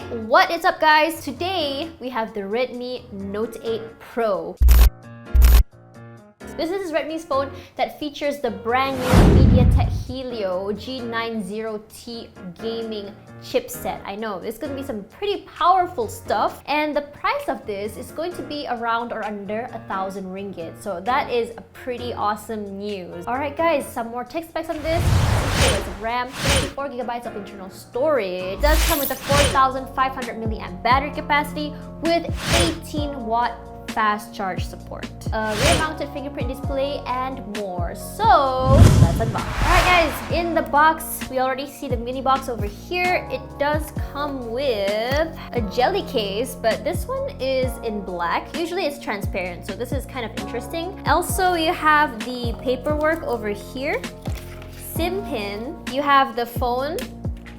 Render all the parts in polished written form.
what is up guys? Today we have the Redmi Note 8 Pro. This is Redmi's phone that features the brand new MediaTek Helio G90T gaming chipset. I know, it's going to be some pretty powerful stuff, and the price of this is going to be around or under 1,000 ringgit. So that is a pretty awesome news. Alright guys, some more tech specs on this. 6GB of RAM, 64GB of internal storage. It does come with a 4,500 mAh battery capacity with 18-watt fast charge support, a rear-mounted fingerprint display, and more. So let's unbox. Alright guys, in the box, we already see the mini box over here. It does come with a jelly case, but this one is in black. Usually it's transparent, so this is kind of interesting. Also, you have the paperwork over here, SIM pin. You have the phone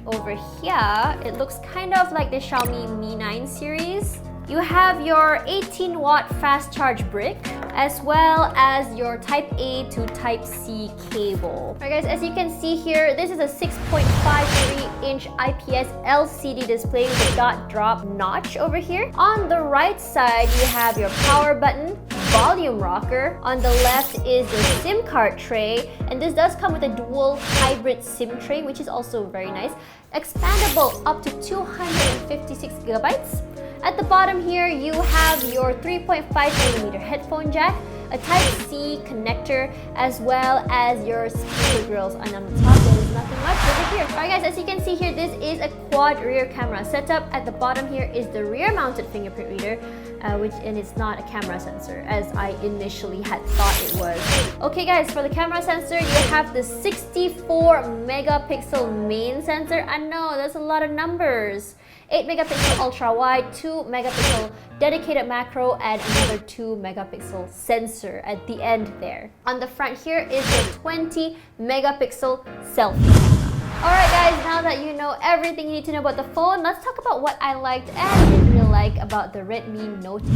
over here. It looks kind of like the Xiaomi Mi 9 series. You have your 18-watt fast charge brick, as well as your Type A to Type C cable. Alright guys, as you can see here, this is a 6.53-inch IPS LCD display with a dot drop notch over here. On the right side, you have your power button, volume rocker. On the left is the SIM card tray, and this does come with a dual hybrid SIM tray, which is also very nice. Expandable up to 256GB. At the bottom here, you have your 3.5mm headphone jack, a Type-C connector, as well as your speaker grills. And on the top, there is nothing much over here. Alright guys, as you can see here, this is a quad rear camera setup. At the bottom here is the rear-mounted fingerprint reader, and it's not a camera sensor, as I initially had thought it was. Okay guys, for the camera sensor, you have the 64-megapixel main sensor. I know, that's a lot of numbers. 8-megapixel ultra-wide, 2-megapixel dedicated macro, and another 2-megapixel sensor at the end there. On the front here is the 20-megapixel selfie camera. Alright guys, now that you know everything you need to know about the phone, let's talk about what I liked and didn't really like about the Redmi Note 8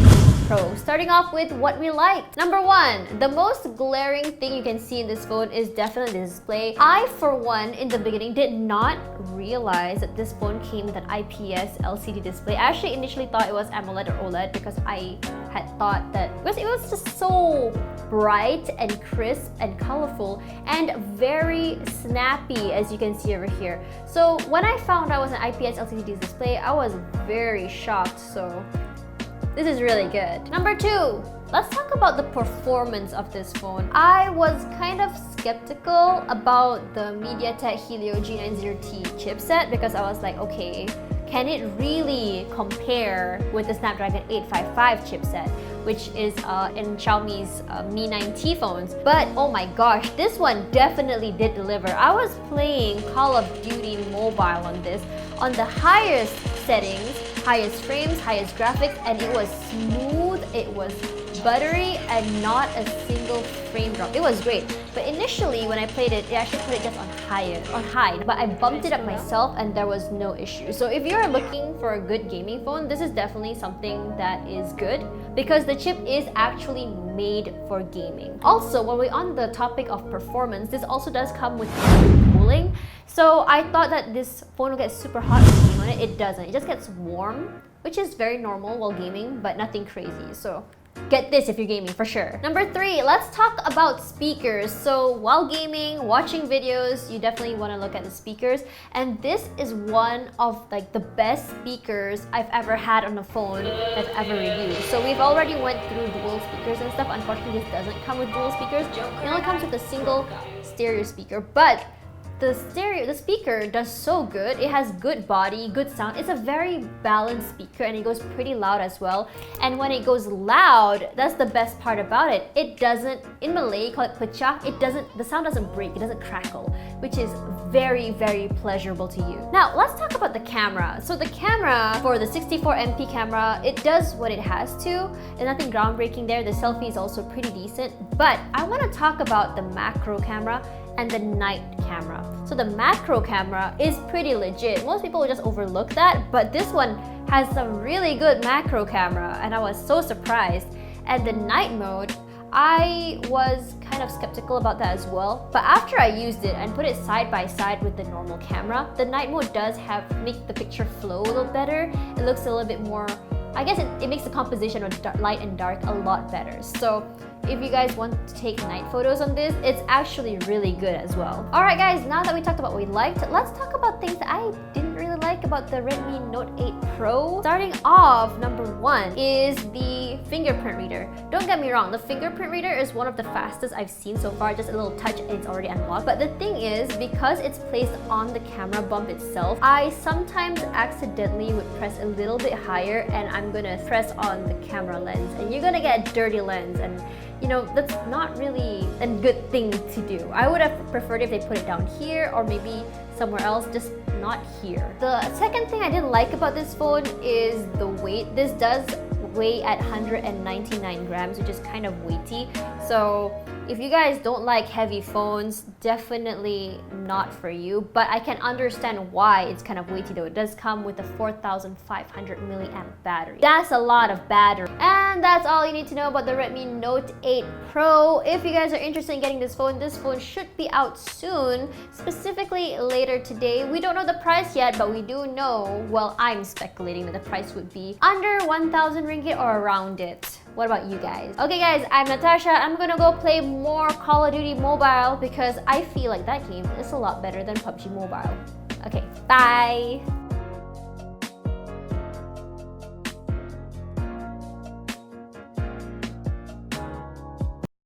Pro. Starting off with what we liked. Number one, the most glaring thing you can see in this phone is definitely the display. I, for one, in the beginning, did not realize that this phone came with an IPS LCD display. I actually initially thought it was AMOLED or OLED because I had thought that it was just so bright and crisp and colorful and very snappy, as you can see over here. So when I found out it was an IPS LCD display, I was very shocked. So this is really good. Number two, let's talk about the performance of this phone. I was kind of skeptical about the MediaTek Helio G90T chipset because I was like, okay, can it really compare with the Snapdragon 855 chipset, which is in Xiaomi's Mi 9T phones? But oh my gosh, this one definitely did deliver. I was playing Call of Duty Mobile on this on the highest settings, highest frames, highest graphics, and it was smooth, it was buttery, and not a single frame drop. It was great. But initially, when I played it, it actually put it just on high. But I bumped it up myself and there was no issue. So if you're looking for a good gaming phone, this is definitely something that is good because the chip is actually made for gaming. Also, when we're on the topic of performance, this also does come with cooling. So I thought that this phone will get super hot when you game on it. It doesn't. It just gets warm, which is very normal while gaming, but nothing crazy. So get this if you're gaming for sure. Number three, let's talk about speakers. So while gaming, watching videos, you definitely want to look at the speakers. And this is one of like the best speakers I've ever had on a phone that I've ever reviewed. So we've already went through dual speakers and stuff. Unfortunately, this doesn't come with dual speakers. It only comes with a single stereo speaker. But the speaker does so good. It has good body, good sound. It's a very balanced speaker and it goes pretty loud as well. And when it goes loud, that's the best part about it. It doesn't, in Malay, call it pecah. The sound doesn't break, it doesn't crackle, which is very, very pleasurable to you. Now, let's talk about the camera. So the camera for the 64MP camera, it does what it has to. There's nothing groundbreaking there. The selfie is also pretty decent. But I want to talk about the macro camera and the night camera. So the macro camera is pretty legit. Most people will just overlook that, but this one has some really good macro camera and I was so surprised. And the night mode, I was kind of skeptical about that as well. But after I used it and put it side by side with the normal camera, the night mode does make the picture flow a little better. It looks a little bit more, I guess it makes the composition of light and dark a lot better. So if you guys want to take night photos on this, it's actually really good as well. Alright guys, now that we talked about what we liked, let's talk about things that I didn't really like about the Redmi Note 8 Pro. Starting off, number one is the fingerprint reader. Don't get me wrong, the fingerprint reader is one of the fastest I've seen so far. Just a little touch and it's already unlocked. But the thing is, because it's placed on the camera bump itself, I sometimes accidentally would press a little bit higher and I'm gonna press on the camera lens and you're gonna get a dirty lens, and you know, that's not really a good thing to do. I would have preferred if they put it down here or maybe somewhere else, just not here. The second thing I didn't like about this phone is the weight. This does weigh at 199 grams, which is kind of weighty. So if you guys don't like heavy phones, definitely not for you. But I can understand why it's kind of weighty though. It does come with a 4,500 milliamp battery. That's a lot of battery. And that's all you need to know about the Redmi Note 8 Pro. If you guys are interested in getting this phone should be out soon, specifically later today. We don't know the price yet, but we do know, well, I'm speculating that the price would be under 1,000 ringgit or around it. What about you guys? Okay guys, I'm Natasha. I'm gonna go play more Call of Duty Mobile because I feel like that game is a lot better than PUBG Mobile. Okay, bye!